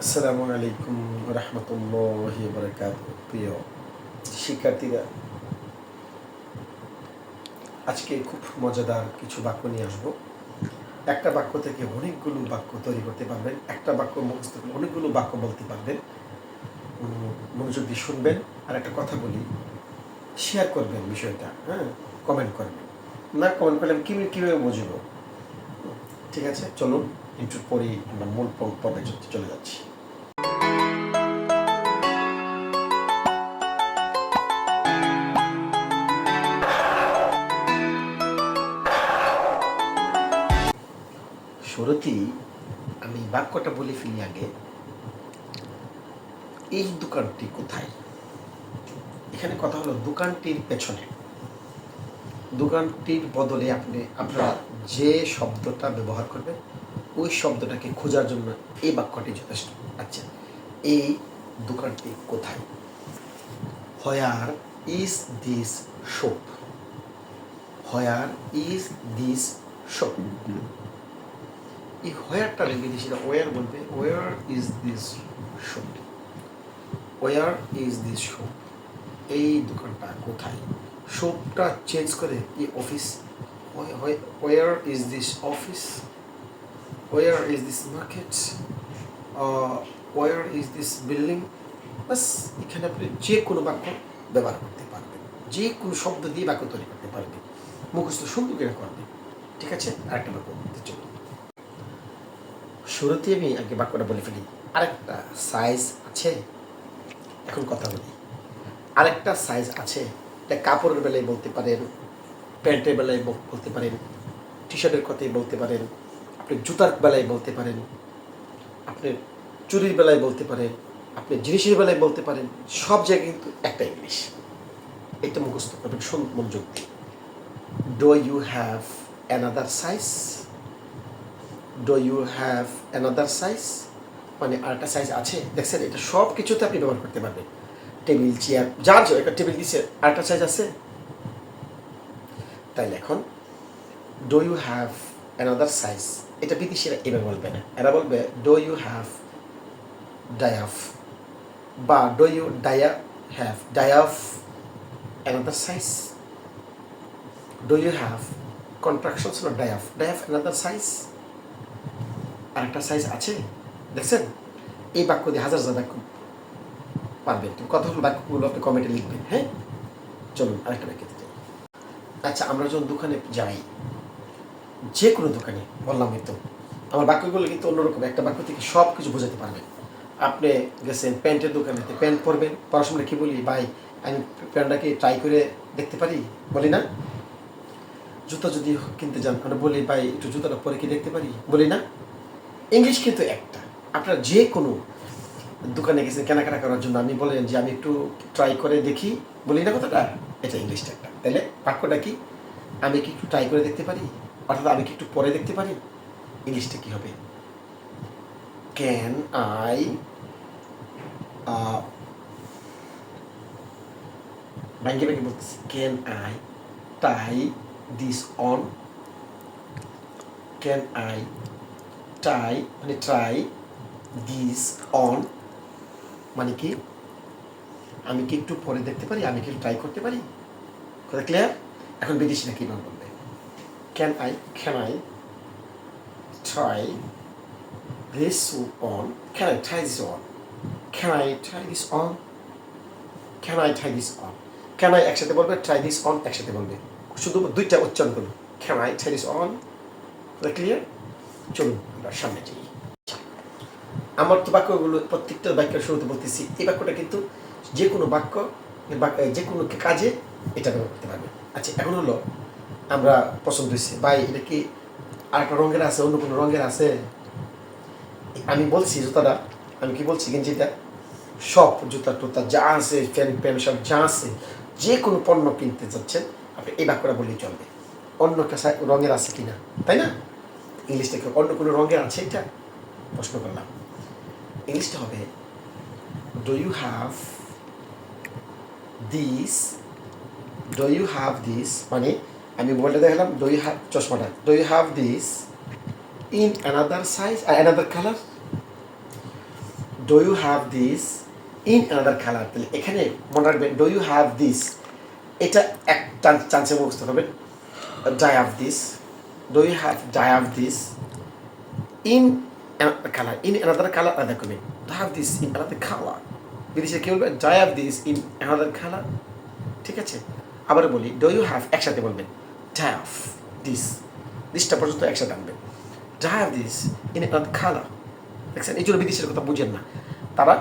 আসসালামু আলাইকুম রহমতুল্লাহি বারাকাতুহু। প্রিয় শিক্ষার্থীরা, আজকে খুব মজাদার কিছু বাক্য নিয়ে আসবো। একটা বাক্য থেকে অনেকগুলো বাক্য তৈরি করতে পারবেন, একটা বাক্য মুখস্থ করে অনেকগুলো বাক্য বলতে পারবেন। মনোযোগ দিয়ে শুনবেন। আর একটা কথা বলি, শেয়ার করবেন বিষয়টা, হ্যাঁ, কমেন্ট করবেন। না কমেন্ট করলে আমি কীভাবে বুঝবো? ঠিক আছে, চলুন একটু পরেই আমরা মূল পর্বে চলে যাচ্ছি। শুরুতেই আমি বাক্যটা বলে ফেলি আগে। এই দোকানটি কোথায়? এখানে কথা হলো দোকানটির পেছনে। দোকানটির বদলে আপনারা যে শব্দটা ব্যবহার করবেন ওই শব্দটাকে খোঁজার জন্য এই বাক্যটি যথেষ্ট। আচ্ছা, এই দোকানটি কোথায়? Where is this shop? Where is this shop? এই হোয়ারটা বিদেশিরা ওয়ার বলবে। Where is this shop? Where is this shop? এই দোকানটা কোথায়? শপটা চেঞ্জ করে এই office. Where is this office? Where is this market? Where is this building? বাস, এখানে আপনি যে কোনো বাক্য ব্যবহার করতে পারবেন, যে কোনো শব্দ দিয়ে বাক্য তৈরি করতে পারবেন, মুখস্থ সুন্দর করে করবেন। ঠিক আছে, আরেকটা বাক্য বলতে চলুন। শুরুতে আমি আগে বাক্যটা বলে ফেলি। আরেকটা সাইজ আছে। এখন কথা বলি, আরেকটা সাইজ আছে। এটা কাপড়ের বেলায় বলতে পারেন, প্যান্টের বেলায় বলতে পারেন, টি শার্টের কথাই বলতে পারেন, আপনি জুতার বেলায় বলতে পারেন, আপনি চুরির বেলায় বলতে পারেন, আপনি জিনিসের বেলায় বলতে পারেন। সব জায়গায় কিন্তু একটা ইংলিশ। এটা মুখস্থ করবেন মনোযোগ দিয়ে। Do you have another size? Do you have another size মানে আরেকটা সাইজ আছে। দেখছেন, এটা সব কিছুতে আপনি ব্যবহার করতে পারবেন। টেবিল, চেয়ার, যার একটা টেবিল দিচ্ছে, আরেকটা সাইজ আছে। তাইলে এখন do you have another size, এটা বিদেশিরা এভাবে বলবে না। এরা বলবে ডো ইউ হ্যাভ ডায়াফ, বা ডো ইউ হ্যাভ ডায়াফ another size? Do you have contractions না ডায়াফ অ্যানাদার সাইজ? আরেকটা সাইজ আছে। দেখছেন, এই বাক্য দিয়ে হাজার হাজার বাক্য পারবেন। তো কথা হলো বাক্যগুলো আপনি কমেন্টে লিখবেন। হ্যাঁ, চলুন আরেকটা বাক্যতে যাই। আচ্ছা, আমরা যখন দোকানে যাই, যে কোনো দোকানে বললাম, তো আমার বাক্যগুলো কিন্তু অন্যরকম। একটা বাক্য থেকে সব কিছু বোঝাতে পারবেন। আপনি গেছেন প্যান্টের দোকানেতে, প্যান্ট পরবেন, পরার সময় কী বলি? ভাই, আমি প্যান্টটাকে ট্রাই করে দেখতে পারি? বলি না? জুতা যদি কিনতে যান, আমরা বলি ভাই একটু জুতাটা পরে কি দেখতে পারি? বলি না? ইংলিশ কিন্তু একটা। আপনার যে কোনো দোকানে গেছেন কেনাকাটা করার জন্য, আমি বলেন যে আমি একটু ট্রাই করে দেখি, বলি না কথাটা? এটা ইংলিশটা একটা। তাহলে বাক্যটা কি? আমি কি একটু ট্রাই করে দেখতে পারি, অর্থাৎ আমি কি একটু পরে দেখতে পারি? ইংলিশটা কি হবে? ক্যান আই ব্যাঙ্গে ব্যাঙ্গে বলতেছি, can I try this on? Can I try মানে ট্রাই, দিস অন মানে কি আমি কি একটু পরে দেখতে পারি, আমি কি ট্রাই করতে পারি? কথা ক্লিয়ার? এখন বিদেশিরা কীভাবে বলবে? Can I try this on? Can I try this on? Can I try this on? Can I try this on? Can I একসাথে বলবে, ট্রাই দিস অন একসাথে বলবে, শুধু দুইটা উচ্চারণ করবে। Can I try this on? Clear? চলুন আমরা সামনে যাই। আমার তো বাক্যগুলো প্রত্যেকটা বাক্যের শুরুতে বলতেছি। এই বাক্যটা কিন্তু যে কোনো বাক্য, যে কোনো কাজে এটা ব্যবহার করতে পারবে। আচ্ছা, এখন হলো আমরা পছন্দ হয়েছে, ভাই এটা কি আরেকটা রঙের আছে, অন্য কোনো রঙের আছে? আমি বলছি জুতাটা, আমি কি বলছি, গেঞ্জিটা, সব জুতা টুতা যা আছে, প্যান্ট সব যা আছে, যে কোনো পণ্য কিনতে যাচ্ছেন, আপনি এই বাক্যটা বললেই চলবে। অন্য একটা রঙের আছে কিনা, তাই না? ইংলিশটা কি অন্য কোনো রঙের আছে? এটা প্রশ্ন করলাম। ইংলিশটা হবে do you have this? Do you have this মানে আমি মোবাইলটা দেখালাম, ডু ইউ হ্যাভ চশমাটা, do you have this in another size আর another colour? Do you have this in another colour. তাহলে এখানে মনে রাখবেন ডু ইউ হ্যাভ দিস, এটা এক চান্সে মুখস্থ করবেন। D'you have this, do you have d'you have this in another colour. In another colour আলাদা করবেন, do have this in another colour. বিদেশে কী বলবেন? D'you have this in another colour. ঠিক আছে, আবার বলি, ডু ইউ হ্যাভ একসাথে বলবেন, ডাই হ্যাভ দিস, দিসটা পর্যন্ত একসাথে আনবেন, d'you have this in another colour. দেখছেন, এই জন্য বিদেশের কথা বুঝেন না, তারা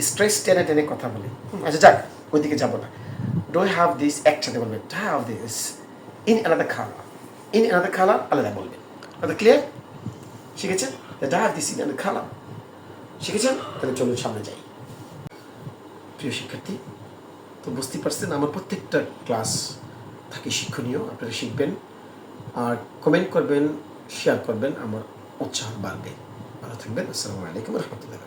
স্ট্রেস টেনে টেনে কথা বলে। আচ্ছা যাক, ওইদিকে যাবো না। ডু ইউ হ্যাভ দিস একসাথে বলবেন, do have this in another colour. In another colour আলাদা বলবেন। আলাদা ক্লিয়ার? শিখেছেন? Do have this in another colour শিখেছেন? তাহলে চলুন সামনে যাই। প্রিয় শিক্ষার্থী, তো বুঝতেই পারছেন আমার প্রত্যেকটা ক্লাস থাকে শিক্ষণীয়, আপনারা শিখবেন আর কমেন্ট করবেন, শেয়ার করবেন, আমার উৎসাহ বাড়বে। ভালো থাকবেন। আসসালামু আলাইকুম রহমতুল্লাহ।